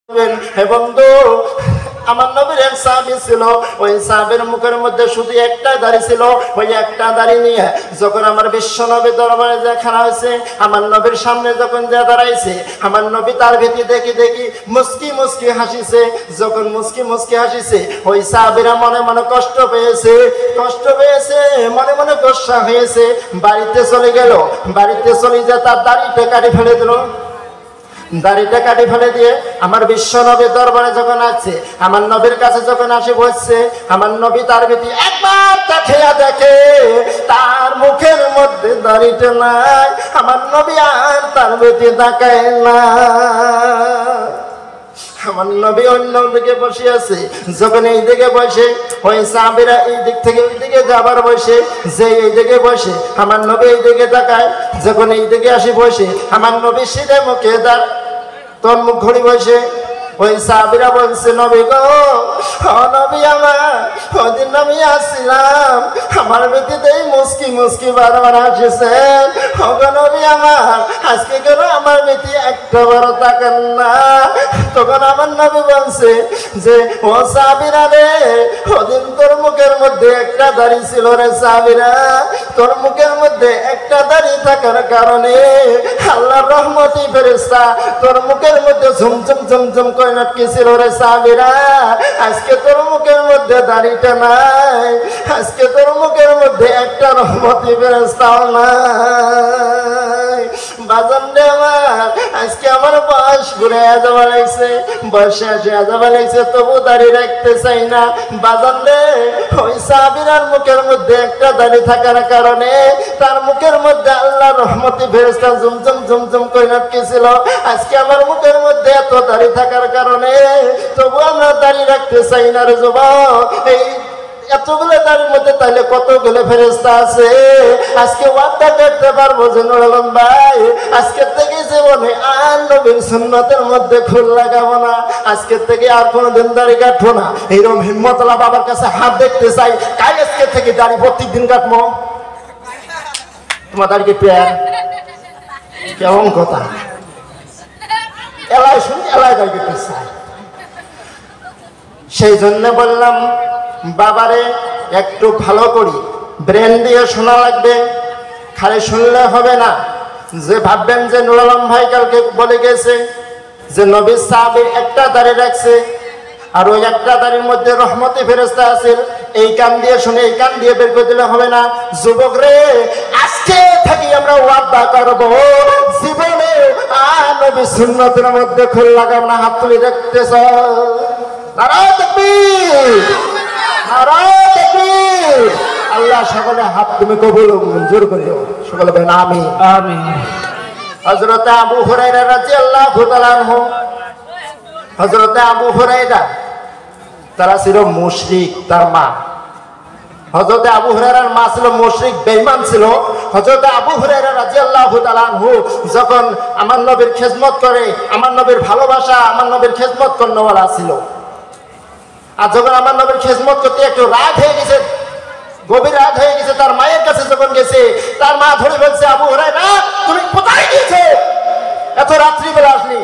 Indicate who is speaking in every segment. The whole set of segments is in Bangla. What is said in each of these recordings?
Speaker 1: হে বন্ধু, আমার নবীর এক সাহাবী ছিল, ওই সাহাবীর মুখের মধ্যে শুধু একটা দাড়ি ছিল। ওই একটা দাড়ি নিয়ে যখন আমার বিশ্ব নবী দরবারে যেখানে হয়েছে, আমার নবীর সামনে যখন যা দাঁড়াইছে, আমার নবী তার ভীতি দেখি দেখি মুস্কি মুস্কি হাসিছে। যখন মুস্কি মুস্কি হাসিছে, ওই সাহাবীরা মনে মনে কষ্ট পেয়েছে, মনে মনে গোসা হয়েছে। বাড়িতে চলে গেল, বাড়িতে চলে যা তার দাড়িটা কাটি ফেলে দিল। দাড়িটা কাটি ফেলে দিয়ে আমার বিশ্ব নবীর দরবারে যখন আসছে, আমার নবীর কাছে যখন আসে বসছে, আমার নবী তার ভীতি একবার তাকিয়ে দেখে তার মুখের মধ্যে দাড়িটা নাই। আমার নবী আর তার ভীতি তাকায় না। আমার নবী অন্য দিকে বসে আছে। যখন এই দিকে বসে, ওই সাহাবীরা এই দিক থেকে ওই দিকে যাবার বসে, যে এই দিকে বসে আমার নবী এই দিকে তাকায়। যখন এই দিকে আসি বসে, আমার নবী সিধে মুখে তোর মুখ ঘড়ি বসে। ওই সাহাবীরা বলছে, নবী গো, ও নবী আমার, ওদিন আমি আসছিলাম, আমার ভীতিতেই মুস্কি মুস্কি বারবার হাসিছেন। ও গো নবী আমার, আজকে কেন আমার ভীতি একটা বড় তাকান না? তখন আমার নবী বলছে যে, ও সাহাবীরা রে, ওদিন তোর মুখের মধ্যে একটা দাড়ি ছিল রে সাহাবীরা। তোর মুখের মধ্যে একটা দাড়ি থাকার কারণে আল্লাহর রহমতি ফেরেশতা তোর মুখের মধ্যে ঝুমঝুম ঝুমঝুম করে নাটকেছিল রে সাহাবীরা। আজকে তোর মুখের মধ্যে দাড়িটা নাই, আজকে তোর মুখের মধ্যে একটা রহমতি ফেরেশতাও নাই। বাজান রে আমার, আজকে আমার বয়স ঘুরে যাওয়া লাগছে, বয়সে আসে যাওয়া লাগছে, তবু দাড়ি রাখতে চাই না। বাজান রে, ওই সাহাবীরার মুখের মধ্যে একটা দাড়ি থাকার কারণে তার মুখের মধ্যে আল্লাহর রহমতি ফেরেশতা ঝুমঝুম ঝুমঝুম করে নাটকেছিল। আজকে আমার মুখের মধ্যে এত দাড়ি থাকার কারণে তবু আমরা দাড়ি রাখতে চাই না রে যুবক। এই এতগুলো দাড়ির মধ্যে তাহলে কতগুলো ফেরেশতা আছে? আজকে ওয়াদা করতে পারবো যে নুরুল ভাই, আজকের থেকে জীবনে আর নবীর সুন্নতের মধ্যে খুল লাগাবো না, আজকের থেকে আর কোনোদিন দাড়ি কাটবো না। এইরকম হিম্মতলা বাবার কাছে হাত দেখতে চাই, কাই আজকের থেকে দাড়ি প্রত্যেকদিন কাটবো? তোমার দাড়িকে পেয়ার কেমন কথা? এলাই শুনি, এলাই দাড়ি কাটতে চাই। সেই জন্য বললাম বাবারে, একটু ভালো করি ব্রেন দিয়ে শোনা লাগবে, খালি শুনলে হবে না। যে ভাববেন যে নুরুল আলম ভাই কালকে বলে গেছে যে নবীর সাহাবী একটা দাড়ি রাখছে, আর ওই একটা দাড়ির মধ্যে রহমতি ফেরেশতা আছে, এই কান দিয়ে শুনে এই কান দিয়ে বের করে দিলে হবে না। যুবক রে, আজকে থেকে আমরা ওয়াদা করবো জীবনে আর নবীর সুন্নতের মধ্যে খুল লাগাবো না। হাত তুলে দেখতেছ? নারায়ে তাকবীর, নারায়ে তাকবীর। আল্লাহ সকলে হাত তুমি কবুল ও মঞ্জুর করিও, সকলে বলেন আমিন আমিন। হযরত আবু হুরায়রা রাদিয়াল্লাহু তাআলা আনহু, হযরত আবু হুরায়রা তারা ছিল মুশরিক, তার মা হযরত আবু হুরায়রার মা ছিল মুশরিক, বেঈমান ছিল। হযরত আবু হুরায়রা রাদিয়াল্লাহু তাআলা আনহু যখন আমার নবীর খেদমত করে, আমার নবীর ভালোবাসা, আমার নবীর খেদমত করনেওয়ালা ছিল। আর যখন আমার নবীর খেদমত করতে একটু রাত হয়ে গেছে, গভীর রাত হয়ে গেছে, তার মায়ের কাছে যখন গেছে, তার মা ধরে বলছে, আবু হুরায়রা তুমি কোথায় গিয়েছো? এত রাত্রিবেলা আসলি।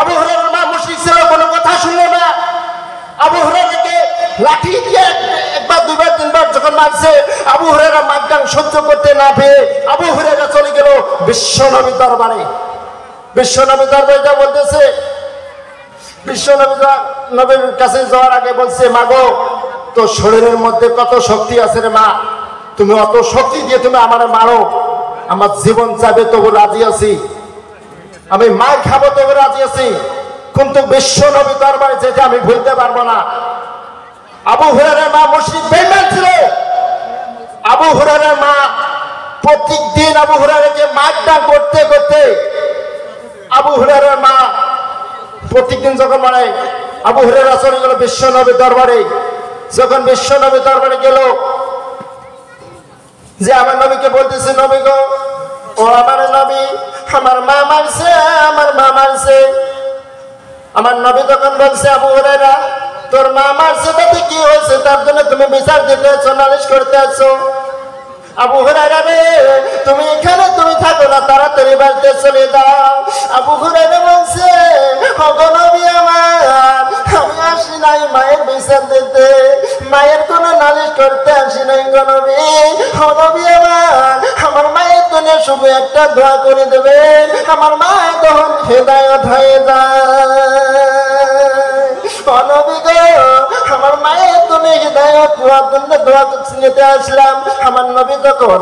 Speaker 1: আবু হুরায়রার মা মুশরিক ছিল, কোনো কথা শুনলো না। আবু হুরায়রাকে লাঠি দিয়ে একবার দুইবার তিনবার যখন মারছে, আবু হুরায়রা মারদান সহ্য করতে না পেয়ে আবু হুরায়রা চলে গেল বিশ্ব নবীর দরবারে। বিশ্ব নবীর দরবারে যা বলতেছে, বিশ্ব নবীর কাছে যাওয়ার আগে বলছে, মা গো, তোর শরীরের মধ্যে কত শক্তি আছে রে মা, তুমি অত শক্তি দিয়ে তুমি আমার মারো, আমার জীবন যাবে তবু রাজি আছি, আমি মার খাবো তবু রাজি আছি, কিন্তু বিশ্ব নবী দরবারে যেটা আমি ভুলতে পারবো না। আবু হুরায়রার মা মুশরিক বেঈমান ছিল। আবু হুরায়রার মা প্রত্যেকদিন আবু হুরায়রাকে মারধর করতে করতে, আবু হুরায়রার মা প্রত্যেকদিন যখন মানে আবু হুরায়রা চলে গেল বিশ্ব নবীর দরবারে। যখন বিশ্ব নবীর দরবারে গেল, যে আমার নবীকে বলতেছে, নবী গো, ও আমার নবী, আমার মা মারছে, আমার মা মারছে। আমার নবী তখন বলছে, আবু হুরায়রা তোর মা মারছে তাতে কি হয়েছে? তার জন্য তুমি বিচার দিতে আছো, নালিশ করতে আছো? আবু হুরায়রা রে, তুমি এখানে তুমি থাকো না, তাড়াতাড়ি বাড়িতে চলে যাও। আবু হুরায়রা বলছে, ওগো নবী আমার, বিচার দিতে, মায়ের কোন নালিশ করতে আসি নাই গো নবী। ও নবী আমার মায়ের জন্য শুধু একটা দোয়া করে দেবে, আমার মা তখন হেদায়েত হয়ে যায়। ও নবী গো আমার মায়ের জন্য হেদায়েত হওয়ার জন্য দোয়া নিতে আসলাম। আমার নবী তখন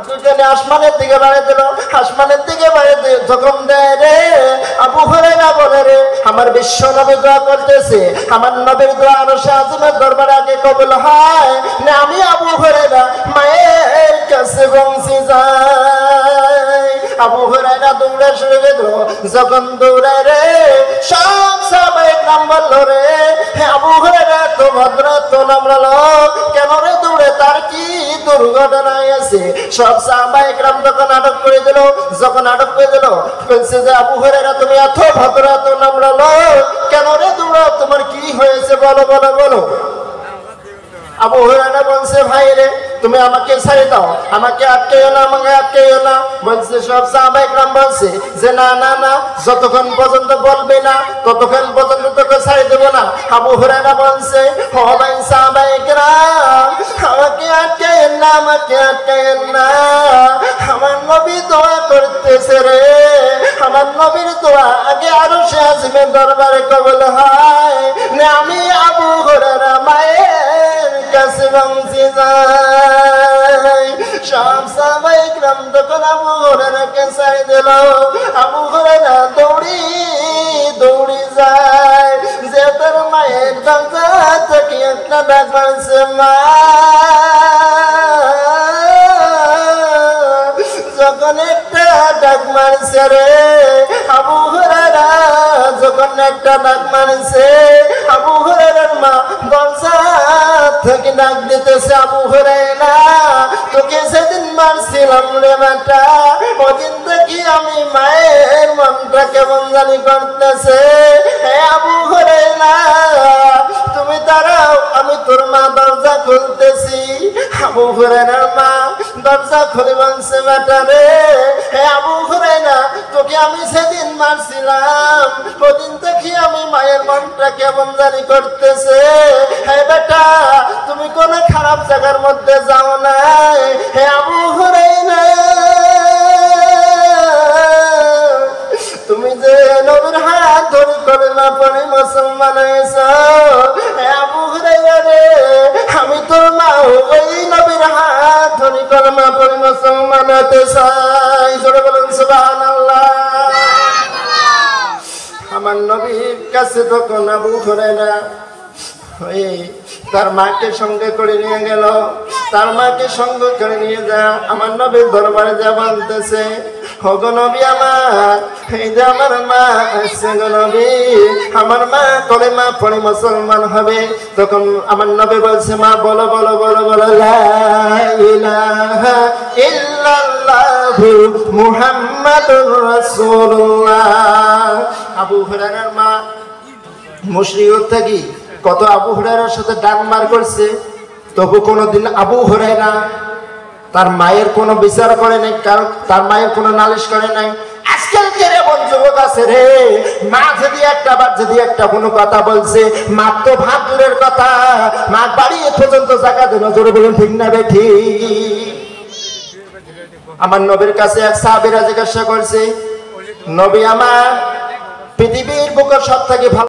Speaker 1: দুজনে আসমানের দিকে বাড়ি দিল, আসমানের দিকে বাড়ি দিয়ে যখন দেয় রে, আবু হুরায়রা বলে রে আমার বিশ্ব নবী দোয়া করতেছে, আমার নবীর দোয়া আরশে আজিমের দরবারে আগে কবুল হয় না আমি আবু হুরায়রা মায়ের কাছে পৌঁছে যাই। আবু হুরায়রা দৌড়ে শুরু করলো, যখন দৌড়ায় রে সব সাহাবায়ে কেরাম বলল রে আবু হুরায়রা তো ভদ্র তো নম্র লোক, কেন রে দৌড়ে, তার কি দুর্ঘটনা হয়েছে? সব সাহাবায়ে কেরাম তখন আটক করে দিল। যখন আটক করে দিল বলছে যে আবু হুরায়রা তুমি এত ভদ্র এত নম্র লোক, কেন রে দৌড়াও, তোমার কি হয়েছে বলো বলো বলো। আবু হুরায়রা বলছে ভাই রে তুমি আমাকে ছেড়ে দাও, আমাকে আটকেও না, আমাকে আটকেও না। বলছে সব সাহাবায়ে কেরাম বলছে যে না না না, যতক্ষণ পর্যন্ত বলবে না ততক্ষণ পর্যন্ত তোকে ছেড়ে দেব না। আবু হুরায়রা বলছে ও ভাই সাহাবায়ে কেরাম আমাকে আটকেন না, আমাকে আটকেন না, আমার নবী দোয়া করতেছে রে, আমার নবীর দোয়া আগে আরশে আজিমের দরবারে কবুল হয় না আমি আবু হুরায়রা মায়ের কাছে পৌঁছে যাই। সব সাহাবায়ে কেরাম তখন আবু হুরায়রাকে ছেড়ে দিল। আবু হুরায়রা দৌড়ি দৌড়ি যায়, যে তার মায়ের দরজা থেকে একটা ডাক মারছে মা। যখন একটা ডাক মারছে রে আবু হুরায়রা, যখন একটা ডাক মারছে আবু হুরায়রার মা দরজা থেকে ডাক দিতেছে আবু হুরায়রা তোকে সেদিন মারছিলাম রে বেটা, ওদিন থেকে আমি মায়ের মনটা কেমন জানি করতেছে। আবু হুরায়রা তুমি দাঁড়াও, আমি তোর মা দরজা খুলতেছি। আবু হুরায়রার মা দরজা খুলে বলছে বেটা রে আবু হুরায়রা তোকে আমি সেদিন মারছিলাম, ওদিন থেকে আমি মায়ের মনটা কেমন জানি করতেছে। হ্যাঁ বেটা তুমি কোন খারাপ জায়গার মধ্যে যাও নাই। হে আবু হুরায়রা তুমি যে নবীর হাত ধরে কলেমা পড়ে মুসলমান হয়েছো, আবু হুরায়রা রে আমি তোর মা ওই নবীর হাত ধরে কলেমা পড়ে মুসলমান হতে চাই। জোরে বলুন সুবহানাল্লাহ। আমার নবীর কাছে তখন আবু হুরায়রা তার মাকে সঙ্গে করে নিয়ে গেল, তার মাকে সঙ্গে করে নিয়ে যা আমার নবীর দরবারে যা বলতেছে ও গো নবী আমার এই যে আমার মা আসছে গো নবী, আমার মা কলেমা পড়ে মুসলমান হবে। তখন আমার নবী বলছে মা বলো বলো বলো বলো লা ইলাহা ইল্লাল্লাহু মুহাম্মাদুর রাসূলুল্লাহ। আবু হুরায়রার মা মুশরিক থাকি কত আবু হুরায়রার সাথে ডাকমার করছে, তবু কোনোদিন আবু হুরায়রা তার মায়ের কোনো বিচার করে নাই, কারণ তার মায়ের কোনো নালিশ করে নাই। আজকালকার এমন যুবক আছে রে, মা যদি একটা বার যদি একটা কোনো কথা বলছে মা তো ভাত দূরের কথা, মা বাড়ি পর্যন্ত জায়গা দেন। জোরে বলুন ঠিক না বেঠি? আমার নবীর কাছে এক সাহাবীরা জিজ্ঞাসা করছে নবী আমার পৃথিবীর বুকের সব থেকে ভালো